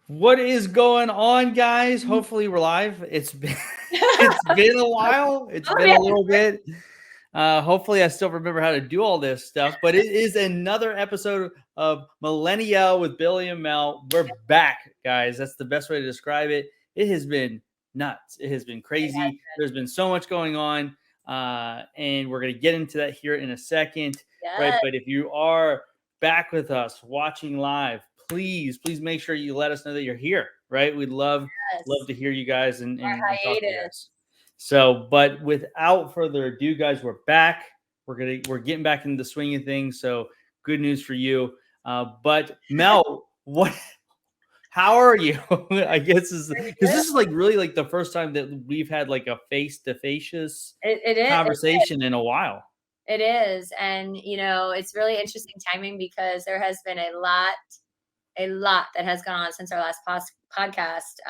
What is going on, guys? Hopefully we're live. It's been it's been a while. It's been a little bit. Hopefully I still remember how to do all this stuff, but it is another episode of Millennial with Billy and Mel. We're back, guys. That's the best way to describe it. It has been nuts. It has been crazy. There's been so much going on. And we're going to get into that here in a second. Right. But if you are back with us watching live, please make sure you let us know that you're here. Right. We'd love to hear you guys and talk to you guys. So, but without further ado, guys, we're back. We're getting back into the swing of things. So good news for you. But Mel, how are you? I guess because this is like really like the first time that we've had like a face-to-face conversation in a while. It is. And, it's really interesting timing because there has been a lot that has gone on since our last podcast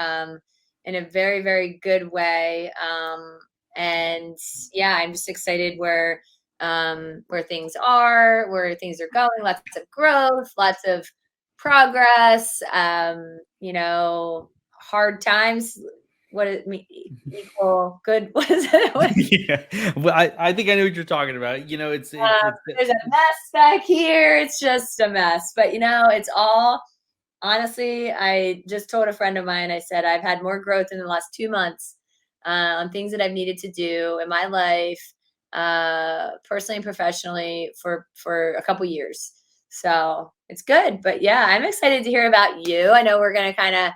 in a very, very good way. And yeah, I'm just excited where things are, where things are going, lots of growth, lots of progress, hard times. What does it mean? Equal good? What is it? Yeah, well, I think I know what you're talking about. It's there's a mess back here. It's just a mess, but it's all. Honestly, I just told a friend of mine. I said I've had more growth in the last 2 months on things that I've needed to do in my life, personally and professionally, for a couple years. So it's good. But yeah, I'm excited to hear about you. I know we're gonna kind of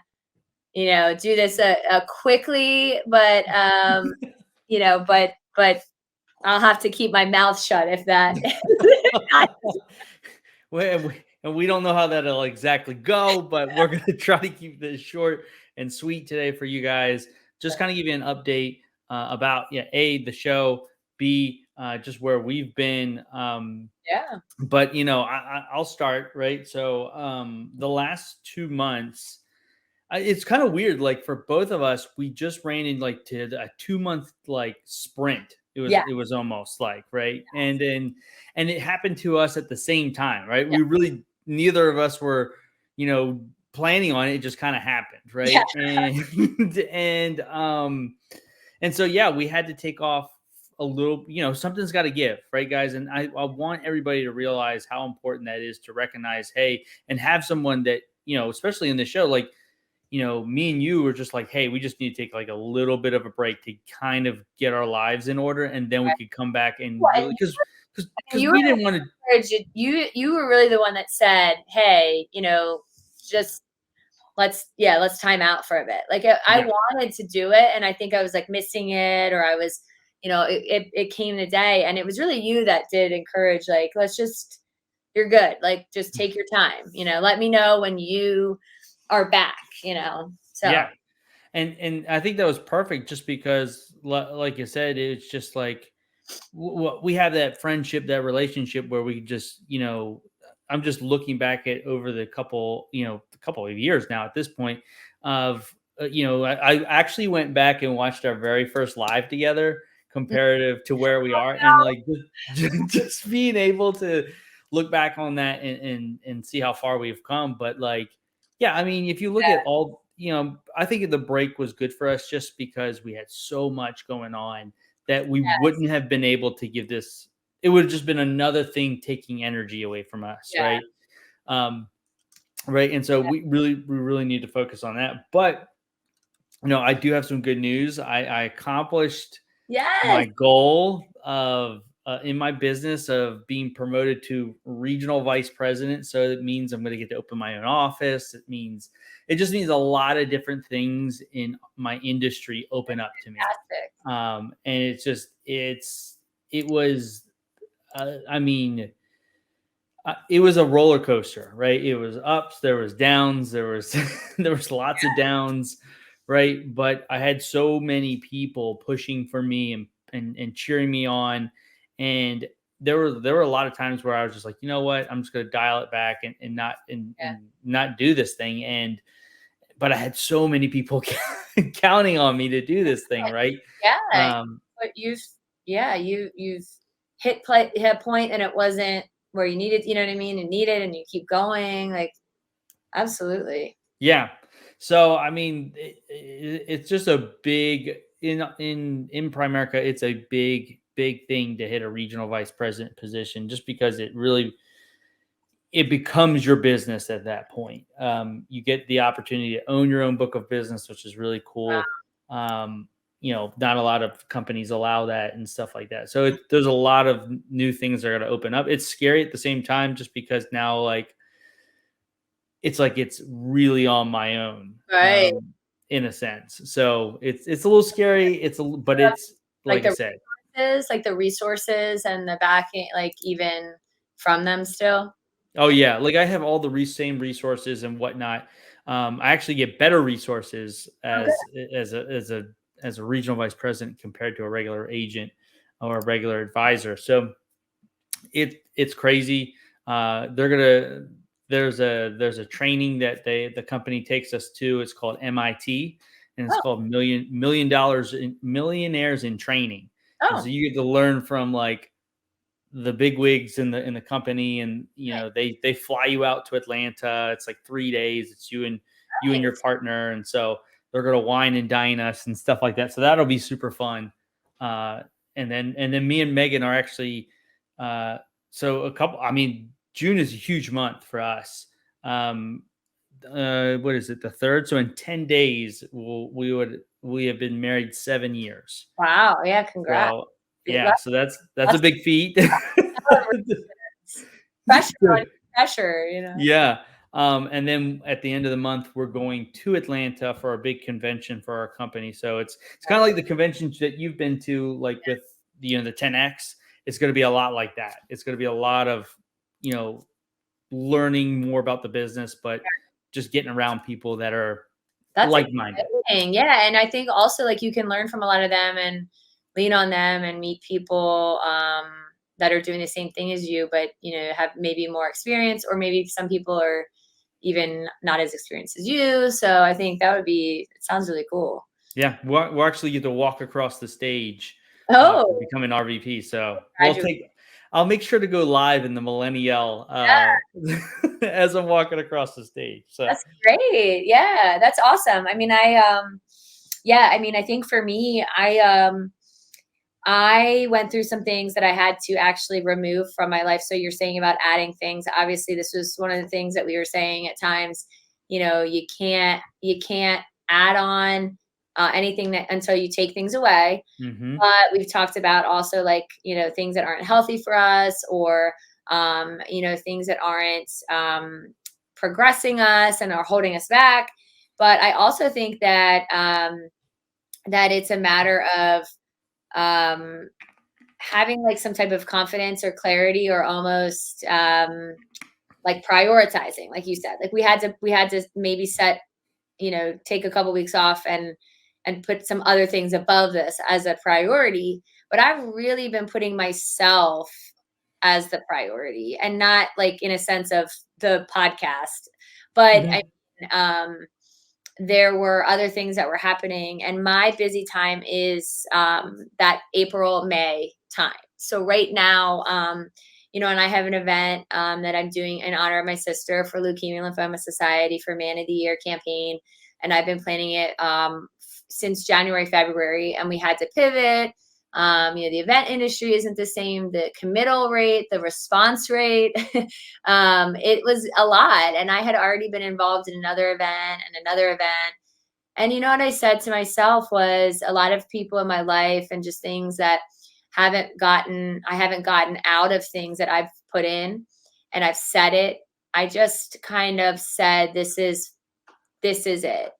do this quickly, but but I'll have to keep my mouth shut if that. And we don't know how that'll exactly go, but we're going to try to keep this short and sweet today for you guys. Just kind of give you an update about A, the show, B, just where we've been. But I'll start, right? So the last 2 months, it's kind of weird. Like for both of us, we just ran in like to a 2-month like sprint. It was almost like, right. And it happened to us at the same time, right? We really, neither of us were, planning on it. It just kind of happened. Right. And so, yeah, we had to take off a little, something's got to give, right, guys? And I want everybody to realize how important that is to recognize, hey, and have someone that, especially in the show, like, me and you were just like, hey, we just need to take like a little bit of a break to kind of get our lives in order. And then we could come back and really, because we didn't want to. You were really the one that said, hey, just let's time out for a bit. Like I wanted to do it. And I think I was like missing it, or I was, it came the day, and it was really you that did encourage, like, you're good. Like, just take your time, let me know when you are back, so yeah. And I think that was perfect, just because like you said, it's just like we have that friendship, that relationship where we just, I'm just looking back at over the couple of years now at this point of, I actually went back and watched our very first live together comparative to where we are. And like just being able to look back on that and see how far we've come. But like, yeah, I mean, if you look at all, I think the break was good for us just because we had so much going on that we wouldn't have been able to give this. It would have just been another thing taking energy away from us. Right. Right. And so we really need to focus on that. But, I do have some good news. I accomplished my goal of in my business of being promoted to regional vice president. So it means I'm going to get to open my own office. It just means a lot of different things in my industry open up to me. And it was a roller coaster, right? It was ups, there was downs, there was lots of downs, right? But I had so many people pushing for me and cheering me on. And there were a lot of times where I was just like, you know what, I'm just going to dial it back and not do this thing. But I had so many people counting on me to do this thing, right? But you've hit a point, and it wasn't where you needed, you know what I mean, and needed, and you keep going, like, absolutely. Yeah. So, I mean, it's just a big in Primerica. It's a big thing to hit a regional vice president position, just because it becomes your business at that point. You get the opportunity to own your own book of business, which is really Wow. cool. Not a lot of companies allow that and stuff like that. So there's a lot of new things that are going to open up. It's scary at the same time, just because now, it's really on my own, Right. in a sense. So it's a little scary. But it's Like like I said. the resources and the backing, like even from them still. Oh yeah, like I have all the same resources and whatnot. I actually get better resources Oh, good. as a regional vice president compared to a regular agent or a regular advisor. So it's crazy. They're gonna there's a training that the company takes us to. It's called MIT, and it's Oh, called million dollars in millionaires in training. And so oh, you get to learn from like the big wigs in the company, and nice, they fly you out to Atlanta. It's like 3 days. It's you and your nice. partner, and so they're gonna wine and dine us and stuff like that. So that'll be super fun. Uh, and then me and Megan are actually uh, so a couple. I mean, June is a huge month for us. Um, what is it? The third. So in 10 days, we have been married 7 years. Wow. Yeah. Congrats. So That's, yeah, so that's a that's big feat. pressure on pressure, you know. Yeah. And then at the end of the month, we're going to Atlanta for a big convention for our company. So it's kind of like the conventions that you've been to, like with the 10X. It's going to be a lot like that. It's going to be a lot of you know learning more about the business, but just getting around people that are That's like minded. exciting. Yeah. And I think also like you can learn from a lot of them and lean on them and meet people that are doing the same thing as you, but have maybe more experience, or maybe some people are even not as experienced as you. So I think it sounds really cool. Yeah, we'll actually get to walk across the stage for Oh, becoming RVP. So graduate. I'll make sure to go live in the millennial as I'm walking across the stage. So That's great. Yeah, that's awesome. I mean, yeah, I mean, I think for me, I went through some things that I had to actually remove from my life. So you're saying about adding things. Obviously, this was one of the things that we were saying at times. You can't add on anything that until you take things away. mhm. But we've talked about also like things that aren't healthy for us, or things that aren't progressing us and are holding us back. But I also think that that it's a matter of um, having like some type of confidence or clarity, or almost like prioritizing, like you said. Like we had to maybe take a couple weeks off and put some other things above this as a priority. But I've really been putting myself as the priority, and not like in a sense of the podcast, but Mhm. there were other things that were happening, and my busy time is that April, May time. So right now, and I have an event that I'm doing in honor of my sister for Leukemia Lymphoma Society for Man of the Year campaign, and I've been planning it since January, February, and we had to pivot. The event industry isn't the same. The committal rate, the response rate, it was a lot. And I had already been involved in another event and another event. And what I said to myself was, a lot of people in my life and just things that I haven't gotten out of things that I've put in, and I've said it. I just kind of said, this is it.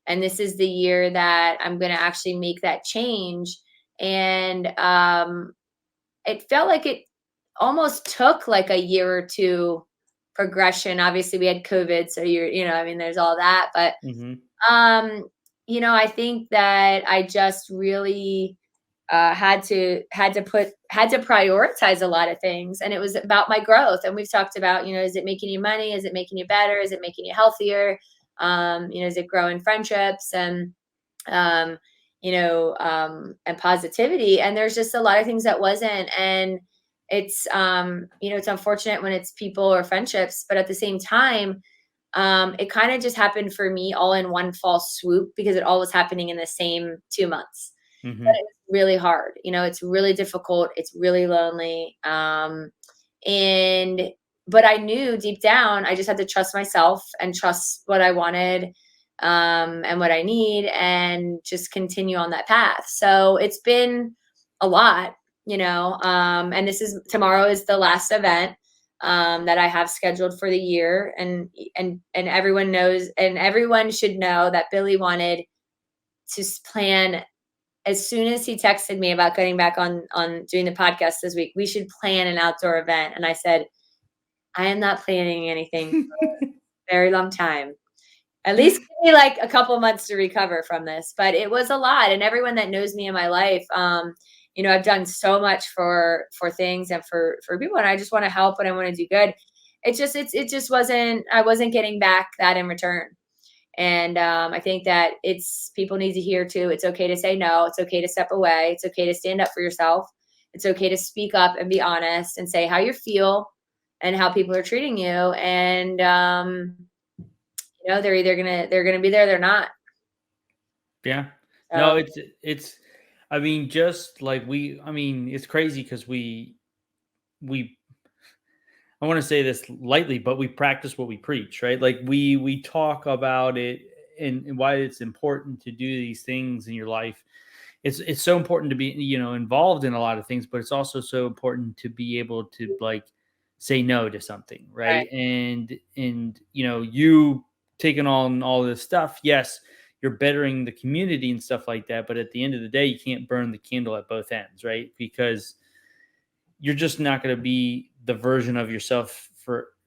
And this is the year that I'm going to actually make that change. And it felt like it almost took like a year or two progression. Obviously, we had COVID, so I mean, there's all that. But Mhm. um, I think that I just really had to prioritize a lot of things, and it was about my growth. And we've talked about, is it making you money? Is it making you better? Is it making you healthier? Is it growing friendships um, and positivity? And there's just a lot of things that wasn't. And it's unfortunate when it's people or friendships, but at the same time, it kind of just happened for me all in one fall swoop because it all was happening in the same 2 months. But it was really hard. It's really difficult. It's really lonely. And but I knew deep down I just had to trust myself and trust what I wanted, and what I need, and just continue on that path. So it's been a lot, and tomorrow is the last event that I have scheduled for the year, and everyone knows, and everyone should know that Billy wanted to plan as soon as he texted me about getting back on doing the podcast this week. We should plan an outdoor event, and I said, I am not planning anything for a very long time. At least give me like a couple months to recover from this. But it was a lot, and everyone that knows me in my life, I've done so much for things and for people, and I just want to help and I want to do good. It just wasn't. I wasn't getting back that in return. And I think that people need to hear too. It's okay to say no. It's okay to step away. It's okay to stand up for yourself. It's okay to speak up and be honest and say how you feel and how people are treating you. And they're either they're gonna be there, they're not. Yeah. So, No, it's. I mean, just like it's crazy because we. I want to say this lightly, but we practice what we preach, right? Like we talk about it and why it's important to do these things in your life. It's so important to be involved in a lot of things, but it's also so important to be able to like say no to something, right, right? And you taking on all this stuff, yes, you're bettering the community and stuff like that, but at the end of the day, you can't burn the candle at both ends, right? Because you're just not going to be the version of yourself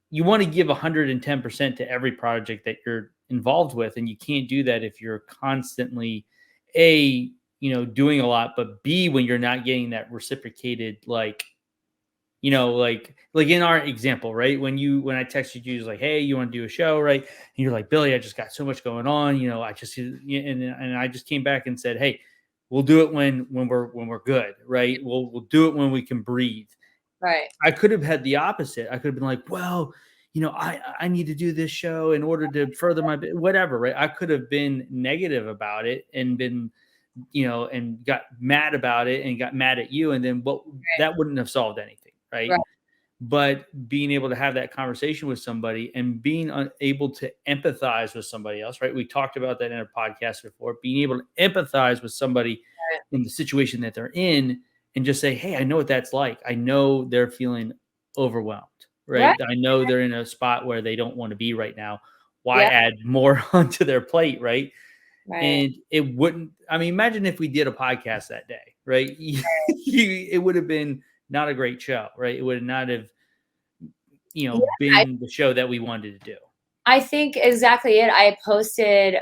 you want to give 110% to every project that you're involved with. And you can't do that if you're constantly doing a lot, but B, when you're not getting that reciprocated, like in our example, right? When I texted you, it was like, hey, you want to do a show, right? And you're like, Billy, I just got so much going on. And I just came back and said, hey, we'll do it when we're good, right? We'll do it when we can breathe. right, I could have had the opposite. I could have been like, well, I need to do this show in order to further my whatever, right? I could have been negative about it and been, and got mad about it and got mad at you, and then that wouldn't have solved anything, right? right, But being able to have that conversation with somebody and being able to empathize with somebody else, right? We talked about that in a podcast before, being able to empathize with somebody right, in the situation that they're in and just say, hey, I know what that's like. I know they're feeling overwhelmed, right? right, I know they're in a spot where they don't want to be right now. Why yeah, add more onto their plate, right? right, And it wouldn't, imagine if we did a podcast that day, right? It would have been not a great show, right? It would not have, yeah. been the show that we wanted to do. I think exactly it. I posted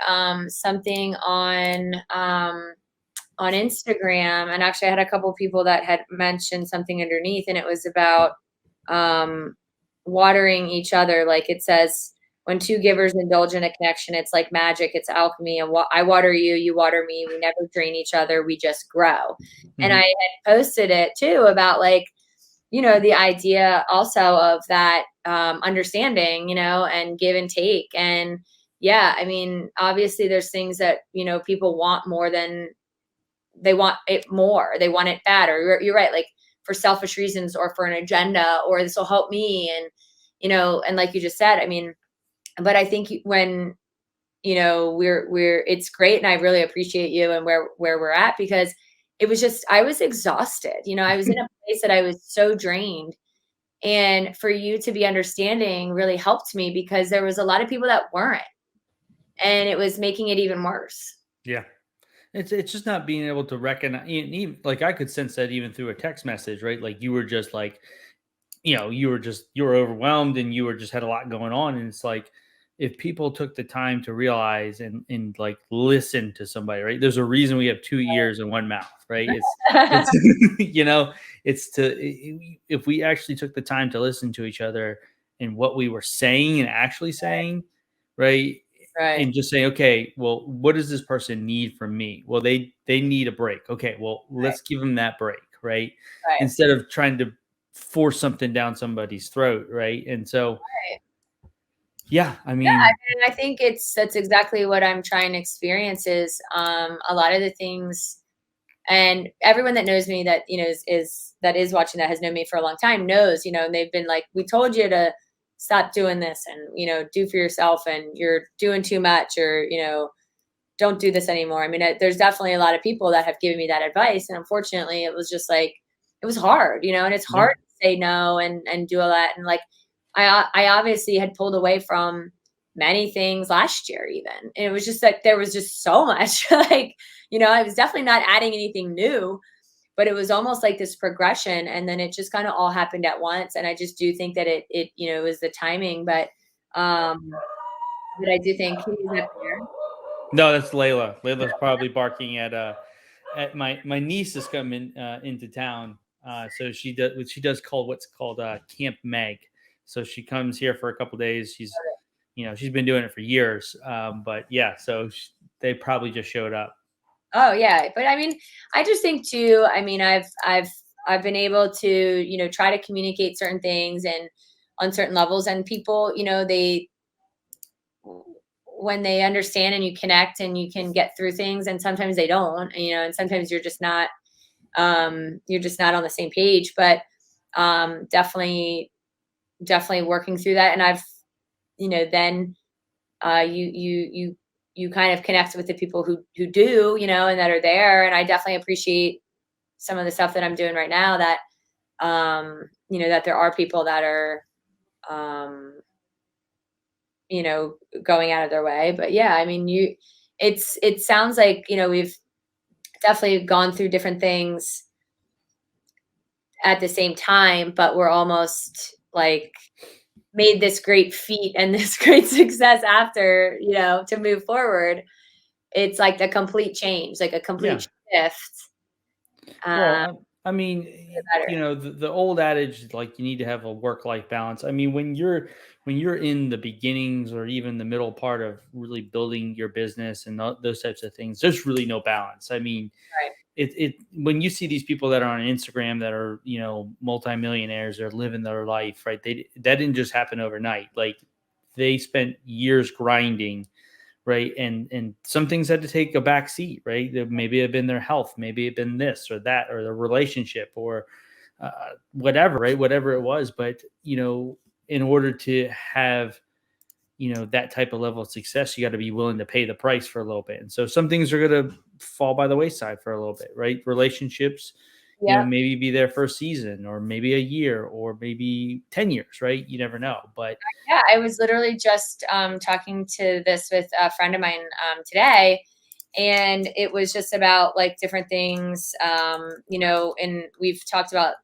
something on Instagram, and actually I had a couple of people that had mentioned something underneath, and it was about watering each other. Like it says, when two givers indulge in a connection, it's like magic, it's alchemy. And I water you, you water me. We never drain each other. We just grow. And I had posted it too about like, the idea also of that understanding, and give and take. And yeah, obviously there's things that, people want more than they want it more. They want it bad, or you're right. Like for selfish reasons or for an agenda, or this will help me. And, and like you just said, but I think when, it's great. And I really appreciate you and where we're at, because it was just, I was exhausted. I was in a place that I was so drained. And for you to be understanding really helped me, because there was a lot of people that weren't, and it was making it even worse. Yeah. It's just not being able to recognize, even like I could sense that even through a text message, right? Like you were just like, you were overwhelmed and you were just had a lot going on. And it's like, if people took the time to realize and like listen to somebody, right? There's a reason we have two ears and one mouth, right? It's if we actually took the time to listen to each other and what we were saying and actually saying, right? Right. And just say, okay, well, what does this person need from me? Well, they need a break. Okay, well, let's give them that break, right? Right. Instead of trying to force something down somebody's throat, right? And so Yeah, I Yeah, I mean, mean, I think that's exactly what I'm trying to experience is, a lot of the things, and everyone that knows me that, that is watching, that has known me for a long time, knows, and they've been like, "We told you to stop doing this and, do for yourself, and you're doing too much, or, don't do this anymore." I mean, there's definitely a lot of people that have given me that advice, and unfortunately, it was just like it was hard, and it's yeah, hard to say no and do all that, and like I obviously had pulled away from many things last year, even, and it was just like there was just so much, like I was definitely not adding anything new, but it was almost like this progression, and then it just kind of all happened at once, and I just do think that it was the timing, um, but I do think Kitty's up there. no, that's Layla. Layla's probably barking at my niece is coming into town. So she does call what's called Camp Meg. So she comes here for a couple days. She's been doing it for years. But yeah, so they probably just showed up. Oh yeah, but I mean, I just think too. I mean, I've been able to try to communicate certain things and on certain levels, and people they when they understand and you connect and you can get through things, and sometimes they don't, and sometimes you're just not on the same page, but definitely working through that, and I've then you kind of connect with the people who do, and that are there, and I definitely appreciate some of the stuff that I'm doing right now, that that there are people that are um you know going out of their way. But yeah, I mean, it sounds like we've definitely gone through different things at the same time, but we're almost like made this great feat and this great success after, to move forward. It's like a complete change, like a Yeah. complete shift. Well, uh I mean, for the better. the old adage is like you need to have a work-life balance. I mean, when you're in the beginnings or even the middle part of really building your business and those types of things, there's really no balance. I mean, Right. it when you see these people that are on Instagram that are multimillionaires, they're living their life, right? That didn't just happen overnight. Like they spent years grinding, right? And some things had to take a back seat, right? Maybe it had been their health, maybe it had been this or that, or the relationship, or whatever, right? Whatever it was. But in order to have that type of level of success, you got to be willing to pay the price for a little bit. And so some things are going to fall by the wayside for a little bit, right? Relationships, Yep. maybe be there for a season or maybe a year or maybe 10 years, right? You never know. But Yeah, I was literally just talking to this with a friend of mine today, and it was just about like different things, and we've talked about,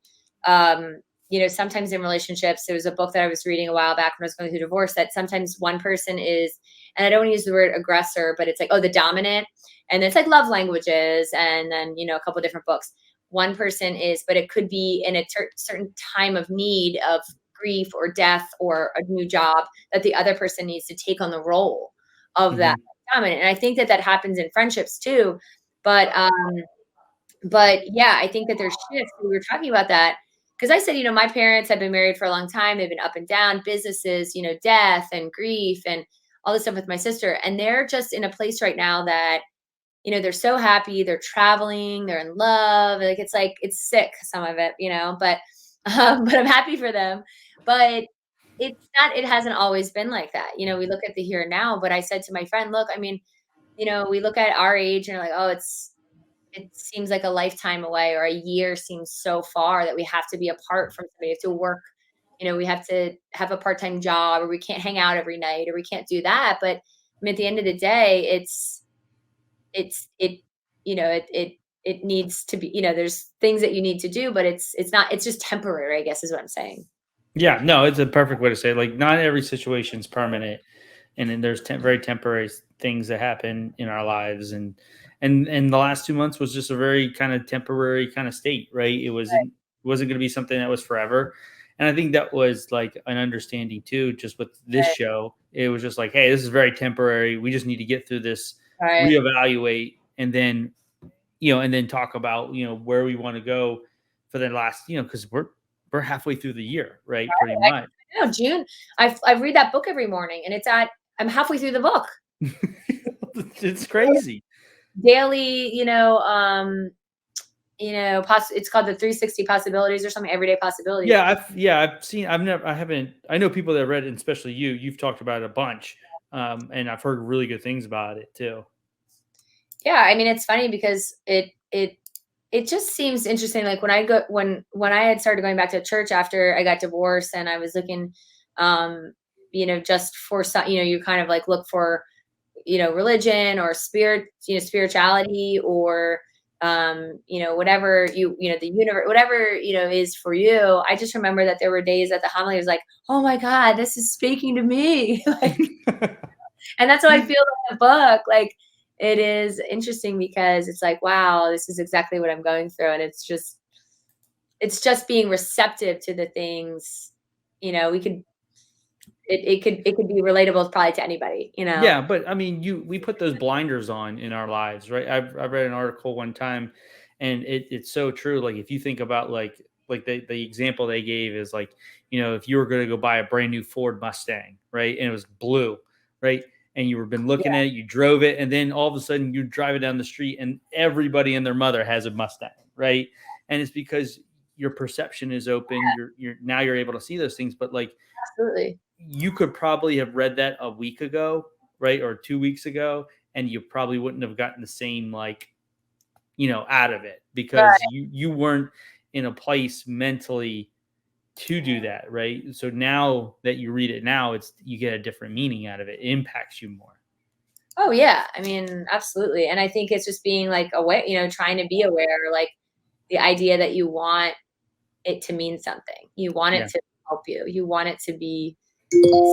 sometimes in relationships. There was a book that I was reading a while back when I was going through divorce, that sometimes one person is, and I don't want to use the word aggressor, but it's like, oh, the dominant, and it's like love languages, and then a couple different books. One person is, but it could be in a certain time of need of grief or death or a new job, that the other person needs to take on the role of that mhm, dominant. And I think that that happens in friendships too. But yeah, I think that there's shifts. We were talking about that because I said, my parents have been married for a long time. They've been up and down, businesses, death and grief and all this stuff with my sister. And they're just in a place right now that, they're so happy. They're traveling, they're in love. Like it's sick, some of it, but but I'm happy for them. But it hasn't always been like that. We look at the here and now, but I said to my friend, look, I mean, we look at our age and we're like, oh, it seems like a lifetime away, or a year seems so far, that we have to be apart from somebody, we have to work, we have to have a part-time job, or we can't hang out every night, or we can't do that. But I mean, at the end of the day, it's it it needs to be, there's things that you need to do, but it's not, it's just temporary, I guess is what I'm saying. yeah, no, it's a perfect way to say it. Like not every situation is permanent, and then there's very temporary things that happen in our lives, and the last 2 months was just a very kind of temporary kind of state, right? It wasn't going to be something that was forever, and I think that was like an understanding too. Just with this Right. show, it was just like, hey, this is very temporary. We just need to get through this, Right. reevaluate, and then talk about where we want to go for the last, because we're halfway through the year, right? Pretty much. No, June. I read that book every morning, and I'm halfway through the book. It's crazy. Daily, it's called the 360 possibilities or something, everyday possibilities. I know people that read it, and especially you've talked about it a bunch. And I've heard really good things about it too. Yeah, I mean, it's funny because it just seems interesting. Like when I had started going back to church after I got divorced, and I was looking, just for some, you kind of like look for, religion or spirituality, or whatever the universe, whatever is for you. I just remember that there were days that the homily was like, oh my God, this is speaking to me. Like, and that's how I feel in the book. Like, it is interesting because it's like, wow, this is exactly what I'm going through. And it's just being receptive to the things, it could be relatable probably to anybody, Yeah, but I mean, we put those blinders on in our lives, right? I read an article one time, and it's so true. Like if you think about like the example they gave is like, if you were going to go buy a brand new Ford Mustang, right, and it was blue, right, and you were been looking at it, you drove it, and then all of a sudden you're driving down the street, and everybody and their mother has a Mustang, right? And it's because your perception is open. You're able to see those things, but like absolutely. you could probably have read that a week ago, right, or 2 weeks ago, and you probably wouldn't have gotten the same out of it, because Right. you weren't in a place mentally to do that, right? So now that you read it now, you get a different meaning out of it. It impacts you more. Oh yeah, I mean, absolutely. And I think it's just being like aware, trying to be aware, like the idea that you want it to mean something. You want it Yeah. to help you. You want it to be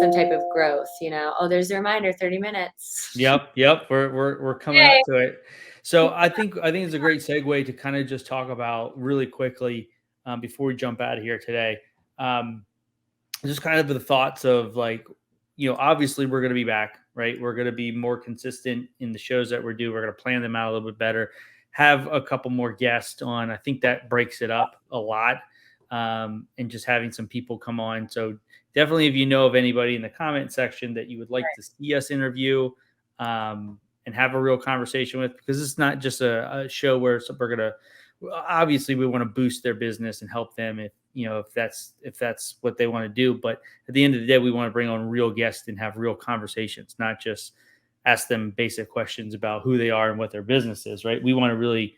some type of growth, Oh, there's a reminder, 30 minutes. Yep. We're coming up to it. So I think it's a great segue to kind of just talk about really quickly, before we jump out of here today. Just kind of the thoughts of like, obviously we're going to be back, right? We're going to be more consistent in the shows that we're doing. We're going to plan them out a little bit better, have a couple more guests on. I think that breaks it up a lot. And just having some people come on. So definitely, if you know of anybody in the comment section that you would like to see us interview, and have a real conversation with, because it's not just a show where we're going to, obviously we want to boost their business and help them if that's what they want to do. But at the end of the day, we want to bring on real guests and have real conversations, not just ask them basic questions about who they are and what their business is, right? We want to really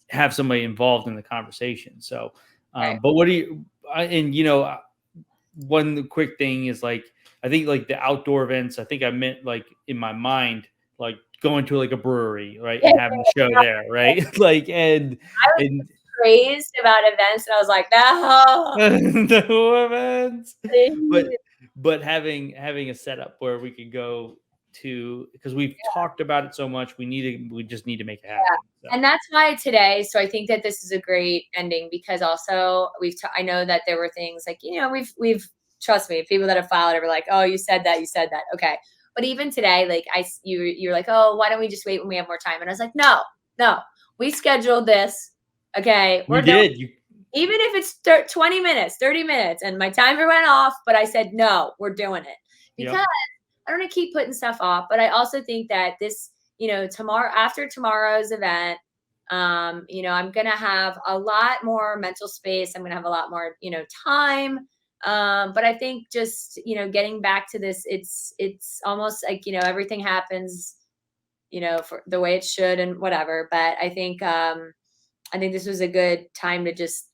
have somebody involved in the conversation. So, Right. but what do you, one quick thing is like, I think like the outdoor events, I think I meant like in my mind, like going to like a brewery, right? And having a show there, right? Like, and Crazed about events, and I was like, no, no events, please. but having a setup where we could go to, because we've talked about it so much, we just need to make it happen. Yeah. So. And that's why today, so I think that this is a great ending, because also I know that there were things like, we've trust me, people that have filed are like, oh, you said that. Okay. But even today, like you're like, oh, why don't we just wait when we have more time? And I was like, no, we scheduled this. Okay. We did. Even if it's 20 minutes, 30 minutes, and my timer went off, but I said, no, we're doing it, because I don't want to keep putting stuff off. But I also think that this, tomorrow, after tomorrow's event, I'm going to have a lot more mental space. I'm going to have a lot more, time. But I think just, getting back to this, it's almost like, everything happens, for the way it should and whatever. But I think this was a good time to just,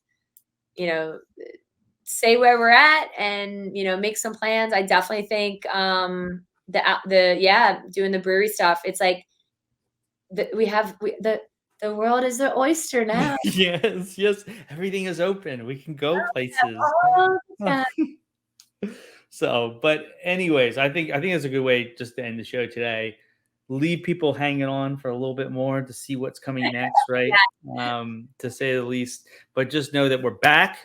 say where we're at and, make some plans. I definitely think doing the brewery stuff, it's like the world is an oyster now. Yes. Everything is open. We can go places. So, but anyways, I think it's a good way just to end the show today. Leave people hanging on for a little bit more to see what's coming next, right? To say the least. But just know that we're back.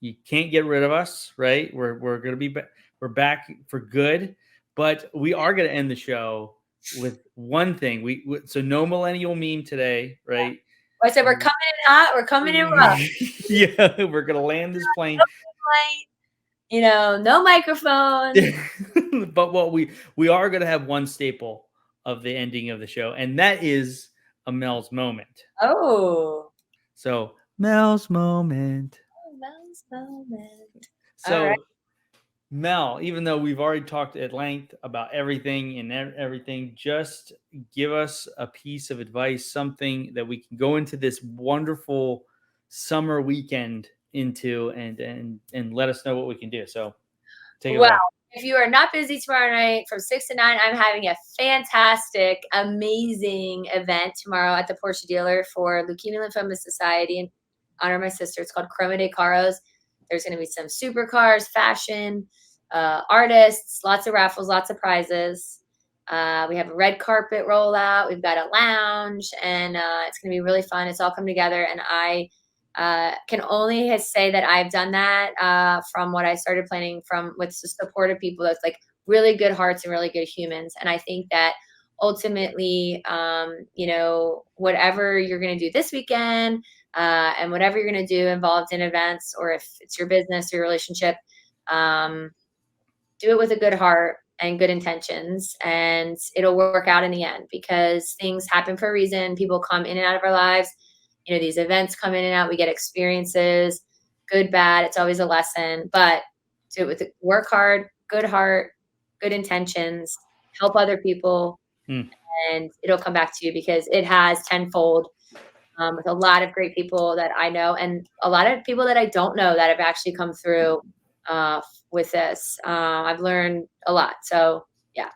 You can't get rid of us, right? We're going to be back. We're back for good. But we are going to end the show with one thing. So no millennial meme today, right? I said we're coming in hot. We're coming in rough. Yeah, we're going to land this plane. no microphone. But what we are going to have one staple of the ending of the show, and that is a Mel's moment. Oh. So Mel's moment. Mel's moment. All So right. Mel, even though we've already talked at length about everything and everything, just give us a piece of advice, something that we can go into this wonderful summer weekend into, and let us know what we can do. So take it Well, away. if you are not busy tomorrow night from 6 to 9, I'm having a fantastic, amazing event tomorrow at the Porsche dealer for Leukemia Lymphoma Society in honor of my sister. It's called Chroma de Caros. There's going to be some supercars, fashion, artists, lots of raffles, lots of prizes. We have a red carpet rollout. We've got a lounge, and it's going to be really fun. It's all come together, and I can only say that I've done that from what I started planning from with supportive people that's like really good hearts and really good humans. And I think that ultimately, whatever you're going to do this weekend and whatever you're going to do involved in events, or if it's your business or your relationship, do it with a good heart and good intentions, and it'll work out in the end, because things happen for a reason. People come in and out of our lives. These events come in and out. We get experiences, good, bad. It's always a lesson, but do it with work hard, good heart, good intentions, help other people, and it'll come back to you, because it has tenfold with a lot of great people that I know, and a lot of people that I don't know that have actually come through with this. I've learned a lot. So yeah.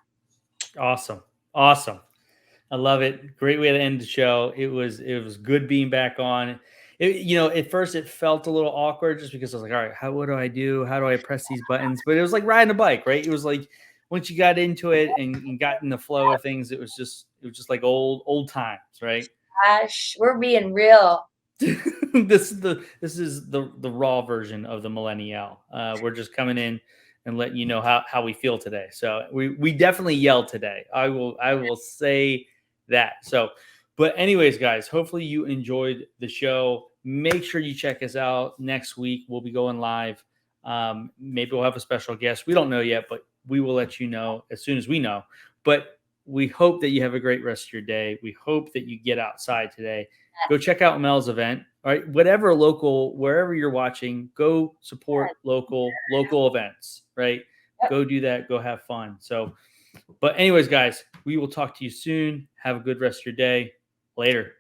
Awesome. I love it. Great way to end the show. It was good being back on. At first it felt a little awkward just because I was like, all right, what do I do? How do I press these buttons? But it was like riding a bike, right? It was like once you got into it and got in the flow of things, it was just like old times, right? Gosh, we're being real. This is the raw version of the millennial. We're just coming in and letting you know how we feel today. So we definitely yelled today. I will say that. So, but anyways, guys, hopefully you enjoyed the show. Make sure you check us out next week. We'll be going live. Maybe we'll have a special guest. We don't know yet, but we will let you know as soon as we know. But we hope that you have a great rest of your day. We hope that you get outside today. Go check out Mel's event. All right, wherever you're watching, go support local events. Right, go do that. Go have fun. So, but anyways, guys, we will talk to you soon. Have a good rest of your day. Later.